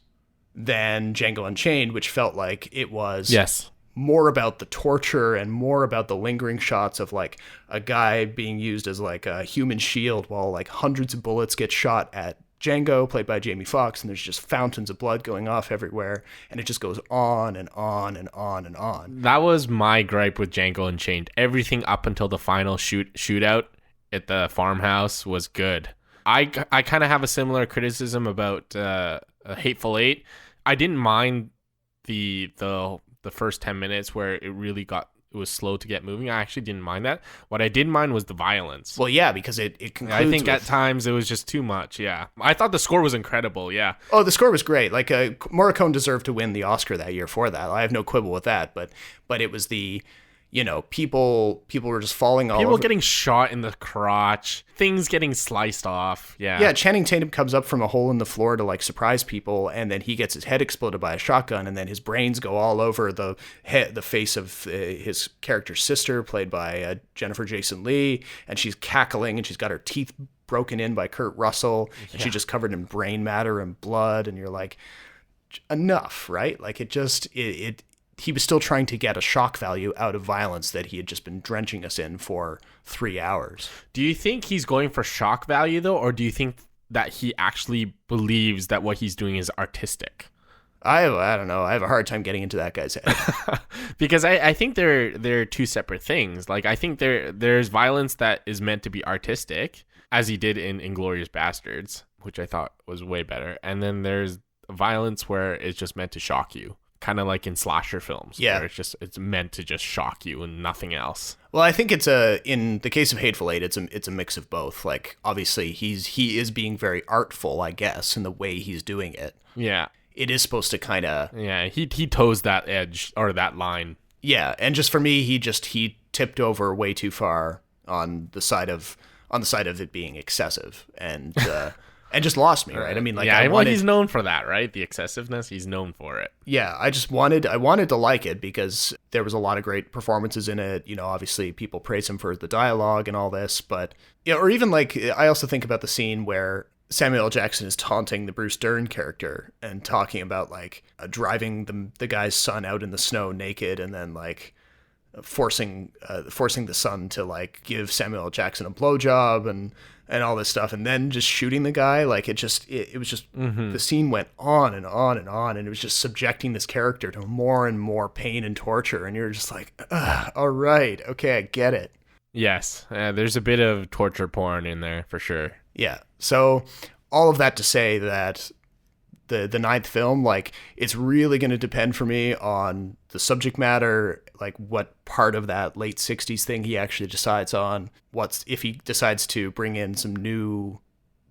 than Django Unchained, which felt like it was Yes. more about the torture and more about the lingering shots of like a guy being used as like a human shield while like hundreds of bullets get shot at Django, played by Jamie Foxx, and there's just fountains of blood going off everywhere, and it just goes on and on and on and on. That was my gripe with Django Unchained. Everything up until the final shootout at the farmhouse was good. I kind of have a similar criticism about Hateful Eight. I didn't mind the first 10 minutes where it was slow to get moving. I actually didn't mind that. What I did mind was the violence. Well, yeah, because it concludes I think with, at times it was just too much. Yeah, I thought the score was incredible. Yeah. Oh, the score was great. Like Morricone deserved to win the Oscar that year for that. I have no quibble with that. But it was the, you know, people were just falling all People over. getting shot in the crotch, things getting sliced off. Yeah. Yeah, Channing Tatum comes up from a hole in the floor to like surprise people, and then he gets his head exploded by a shotgun, and then his brains go all over the face of his character's sister, played by Jennifer Jason Leigh, and she's cackling, and she's got her teeth broken in by Kurt Russell, and she's just covered in brain matter and blood, and you're like, enough, right? Like he was still trying to get a shock value out of violence that he had just been drenching us in for 3 hours. Do you think he's going for shock value though, or do you think that he actually believes that what he's doing is artistic? I don't know. I have a hard time getting into that guy's head. Because I think they're two separate things. Like I think there's violence that is meant to be artistic, as he did in Inglourious Bastards, which I thought was way better. And then there's violence where it's just meant to shock you. Kind of like in slasher films, yeah, where it's meant to just shock you and nothing else. Well, I think in the case of Hateful Eight, it's a mix of both. Like obviously he is being very artful, I guess, in the way he's doing it. Yeah, it is supposed to kind of he toes that edge or that line. Yeah, and just for me, he tipped over way too far on the side of it being excessive and. And just lost me, right? I mean, like, yeah, he's known for that, right? The excessiveness, he's known for it. Yeah, I wanted to like it because there was a lot of great performances in it. You know, obviously people praise him for the dialogue and all this, but yeah, or even like I also think about the scene where Samuel L. Jackson is taunting the Bruce Dern character and talking about like driving the guy's son out in the snow naked and then like forcing the son to like give Samuel L. Jackson a blowjob and all this stuff, and then just shooting the guy. Like it was just the scene went on and on and on, and it was just subjecting this character to more and more pain and torture, and you're just like, all right, okay, I get it. Yes, there's a bit of torture porn in there for sure. Yeah, so all of that to say that the ninth film, like, it's really going to depend for me on the subject matter, like what part of that late 60s thing he actually decides on. If he decides to bring in some new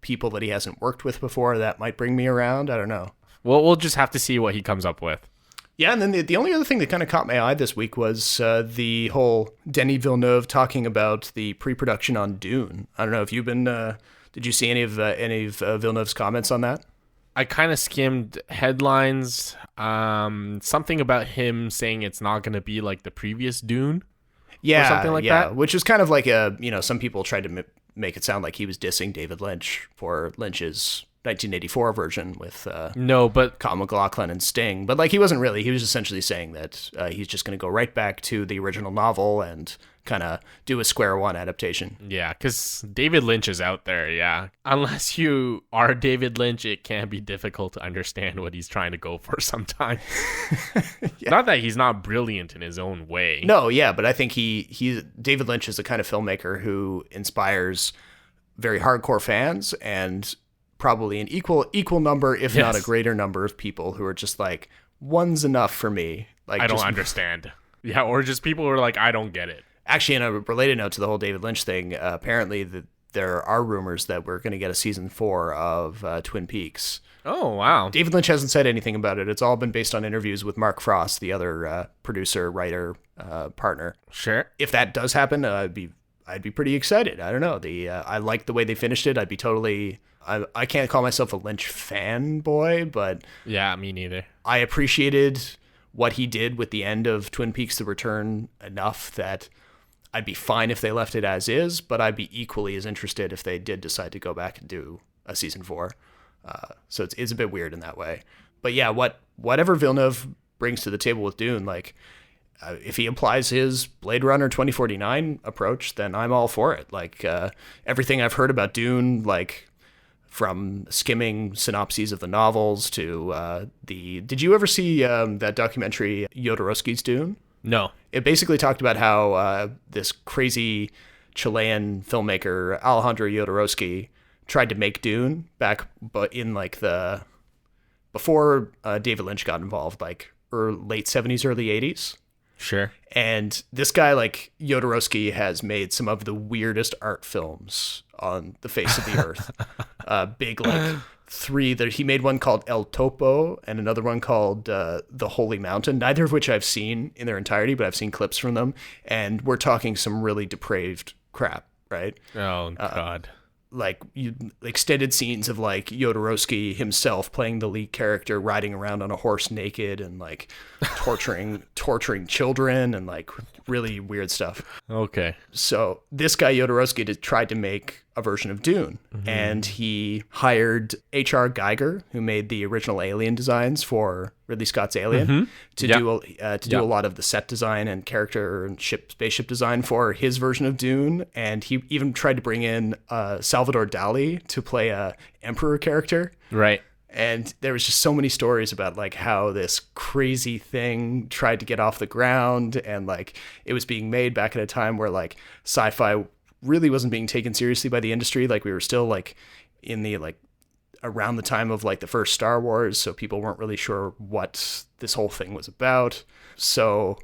people that he hasn't worked with before, that might bring me around. I don't know. Well, we'll just have to see what he comes up with. Yeah, and then the only other thing that kind of caught my eye this week was the whole Denis Villeneuve talking about the pre-production on Dune. I don't know if you've been. Did you see any of Villeneuve's comments on that? I kind of skimmed headlines. Something about him saying it's not going to be like the previous Dune. Yeah, or something like that. Which was kind of like some people tried to make it sound like he was dissing David Lynch for Lynch's 1984 version with Kyle MacLachlan and Sting. But like he wasn't really. He was essentially saying that he's just going to go right back to the original novel and kind of do a square one adaptation. Yeah, because David Lynch is out there, yeah. Unless you are David Lynch, it can be difficult to understand what he's trying to go for sometimes. Yeah. Not that he's not brilliant in his own way. No, yeah, but I think David Lynch is the kind of filmmaker who inspires very hardcore fans and probably an equal number, if not a greater number of people who are just like, one's enough for me. Like, I don't understand. Yeah, or just people who are like, I don't get it. Actually, in a related note to the whole David Lynch thing, apparently there are rumors that we're going to get a season 4 of Twin Peaks. Oh, wow. David Lynch hasn't said anything about it. It's all been based on interviews with Mark Frost, the other producer, writer, partner. Sure. If that does happen, I'd I'd be pretty excited. I don't know. I like the way they finished it. I'd be totally. I can't call myself a Lynch fanboy, but Yeah, me neither. I appreciated what he did with the end of Twin Peaks: The Return enough that I'd be fine if they left it as is, but I'd be equally as interested if they did decide to go back and do a season 4. So it's a bit weird in that way. But yeah, whatever Villeneuve brings to the table with Dune, like if he applies his Blade Runner 2049 approach, then I'm all for it. Like everything I've heard about Dune, like from skimming synopses of the novels to did you ever see that documentary Jodorowsky's Dune? No. It basically talked about how this crazy Chilean filmmaker Alejandro Jodorowsky tried to make Dune back, but in like before David Lynch got involved, like late 70s, early 80s. Sure. And this guy, like Jodorowsky, has made some of the weirdest art films on the face of the earth. Big, like 3 that he made one called El Topo and another one called The Holy Mountain, neither of which I've seen in their entirety, but I've seen clips from them. And we're talking some really depraved crap, right? Oh, God. Like extended scenes of like Jodorowsky himself playing the lead character riding around on a horse naked and like torturing children and like really weird stuff. Okay. So this guy Jodorowsky tried to make a version of Dune, and he hired H.R. Geiger, who made the original Alien designs for Ridley Scott's Alien, to do a lot of the set design and character and spaceship design for his version of Dune. And he even tried to bring in Salvador Dali to play a emperor character. Right. And there was just so many stories about like how this crazy thing tried to get off the ground, and like it was being made back at a time where like sci-fi really wasn't being taken seriously by the industry. Like we were still like in the like around the time of like the first Star Wars, so people weren't really sure what this whole thing was about. So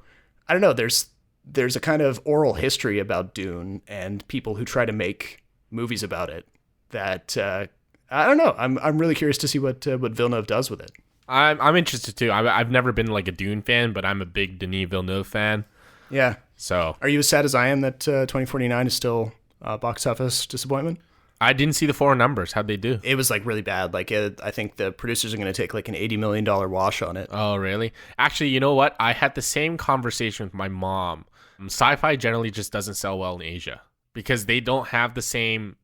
I don't know, there's a kind of oral history about Dune and people who try to make movies about it that I don't know. I'm really curious to see what Villeneuve does with it. I'm interested too. I've never been like a Dune fan, but I'm a big Denis Villeneuve fan. Yeah. So Are you as sad as I am that 2049 is still box office disappointment? I didn't see the foreign numbers. How'd they do? It was like really bad. Like I think the producers are going to take like an $80 million wash on it. Oh, really? Actually, you know what? I had the same conversation with my mom. Sci-fi generally just doesn't sell well in Asia because they don't have the same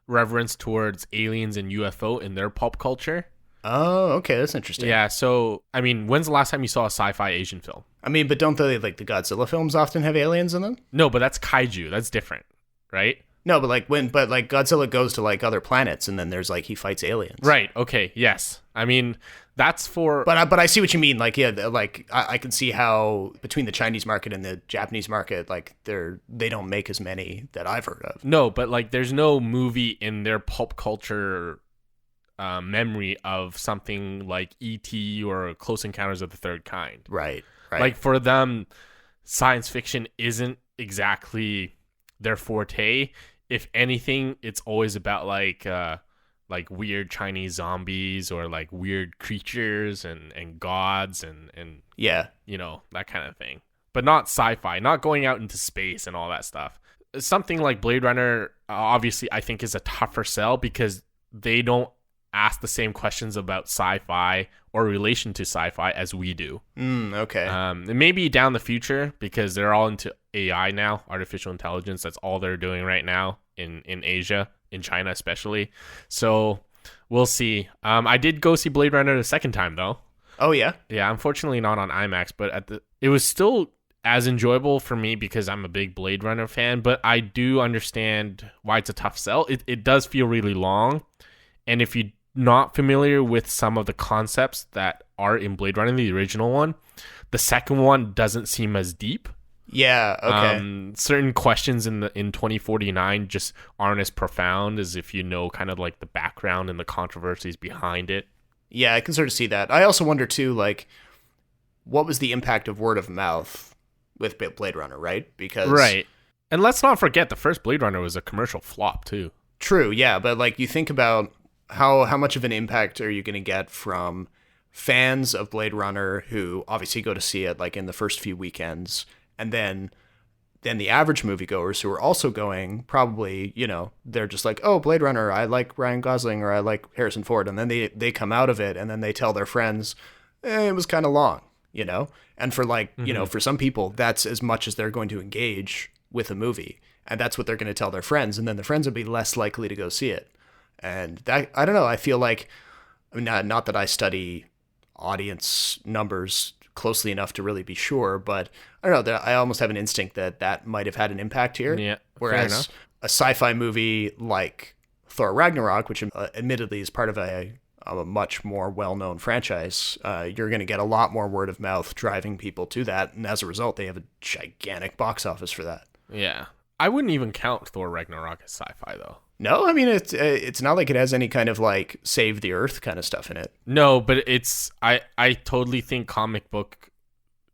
reverence towards aliens and UFO in their pop culture. Oh, okay. That's interesting. Yeah, so, I mean, when's the last time you saw a sci-fi Asian film? I mean, but don't the Godzilla films often have aliens in them? No, but that's kaiju. That's different, right? No, but Godzilla goes to like other planets and then there's like he fights aliens. Right. Okay. Yes. I mean, that's for. But I see what you mean. Like like I can see how between the Chinese market and the Japanese market, like they don't make as many that I've heard of. No, but like there's no movie in their pop culture memory of something like E.T. or Close Encounters of the Third Kind. Right. Like for them, science fiction isn't exactly their forte. If anything, it's always about like weird Chinese zombies or like weird creatures and gods and Yeah. you know, that kind of thing. But not sci-fi, not going out into space and all that stuff. Something like Blade Runner, obviously, I think is a tougher sell because they don't ask the same questions about sci-fi or relation to sci-fi as we do. Okay. And maybe down the future because they're all into AI now, artificial intelligence. That's all they're doing right now in Asia, in China especially. So we'll see. I did go see Blade Runner the second time though. Oh yeah. Yeah, unfortunately not on IMAX, but it was still as enjoyable for me because I'm a big Blade Runner fan. But I do understand why it's a tough sell. It does feel really long, and if you're not familiar with some of the concepts that are in Blade Runner, the original one, the second one doesn't seem as deep. Yeah, okay. Certain questions in 2049 just aren't as profound as if you know kind of like the background and the controversies behind it. Yeah, I can sort of see that. I also wonder too, like, what was the impact of word of mouth with Blade Runner, right? Because right. And let's not forget the first Blade Runner was a commercial flop too. True, yeah, but like you think about how much of an impact are you going to get from fans of Blade Runner who obviously go to see it like in the first few weekends, and then then the average moviegoers who are also going probably, you know, they're just like, oh, Blade Runner, I like Ryan Gosling or I like Harrison Ford. And then they come out of it and then they tell their friends, it was kind of long, you know? And for like, you know, for some people, that's as much as they're going to engage with a movie. And that's what they're going to tell their friends. And then the friends will be less likely to go see it. And that, I don't know, I feel like, I mean, not that I study audience numbers closely enough to really be sure, but I don't know, I almost have an instinct that might have had an impact here. Yeah. Whereas a sci-fi movie like Thor Ragnarok, which admittedly is part of a much more well-known franchise, you're going to get a lot more word of mouth driving people to that. And as a result, they have a gigantic box office for that. Yeah. I wouldn't even count Thor Ragnarok as sci-fi, though. No, I mean, it's not like it has any kind of like save the earth kind of stuff in it. No, but I totally think comic book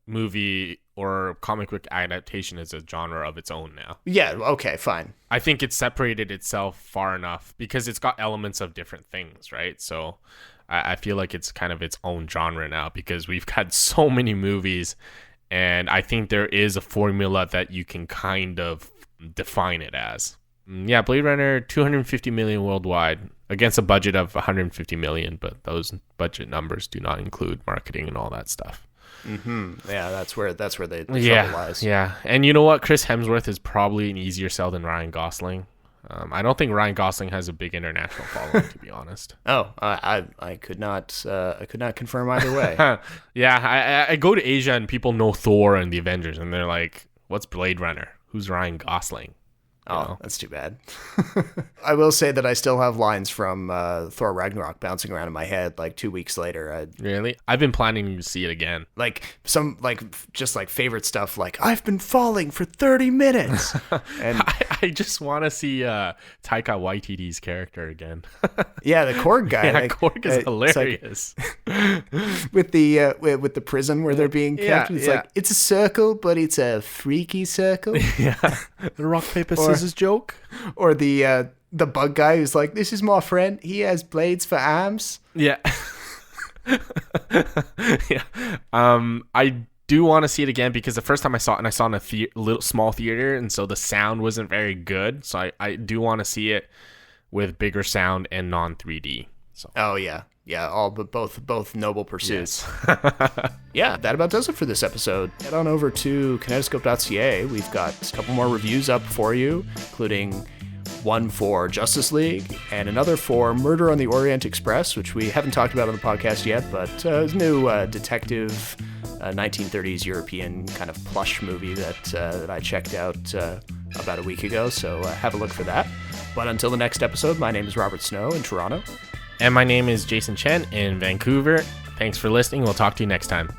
movie or comic book adaptation is a genre of its own now. Yeah, okay, fine. I think it's separated itself far enough because it's got elements of different things, right? So I feel like it's kind of its own genre now because we've got so many movies, and I think there is a formula that you can kind of define it as. Yeah, Blade Runner, 250 million worldwide against a budget of 150 million, but those budget numbers do not include marketing and all that stuff. Mm-hmm. Yeah, that's where the trouble lies. Yeah, and you know what? Chris Hemsworth is probably an easier sell than Ryan Gosling. I don't think Ryan Gosling has a big international following, to be honest. Oh, I could not confirm either way. Yeah, I go to Asia and people know Thor and the Avengers, and they're like, "What's Blade Runner? Who's Ryan Gosling?" Oh, that's too bad. I will say that I still have lines from Thor Ragnarok bouncing around in my head like 2 weeks later. Really? I've been planning to see it again. Like some just favorite stuff like I've been falling for 30 minutes. And I just want to see Taika Waititi's character again. Yeah, the Korg guy. Yeah, Korg is hilarious. With the prison where they're being kept. It's like it's a circle, but it's a freaky circle. Yeah. The rock, paper, scissors joke. Or the bug guy who's like, this is my friend. He has blades for arms. Yeah. Yeah. I do want to see it again because the first time I saw it, and I saw it in a little small theater, and so the sound wasn't very good. So I do want to see it with bigger sound and non 3D. So. Oh yeah. Yeah, but both noble pursuits. Yes. Yeah, that about does it for this episode. Head on over to kinetoscope.ca. We've got a couple more reviews up for you, including one for Justice League and another for Murder on the Orient Express, which we haven't talked about on the podcast yet, but it's a new detective 1930s European kind of plush movie that I checked out about a week ago, so have a look for that. But until the next episode, my name is Robert Snow in Toronto. And my name is Jason Chen in Vancouver. Thanks for listening. We'll talk to you next time.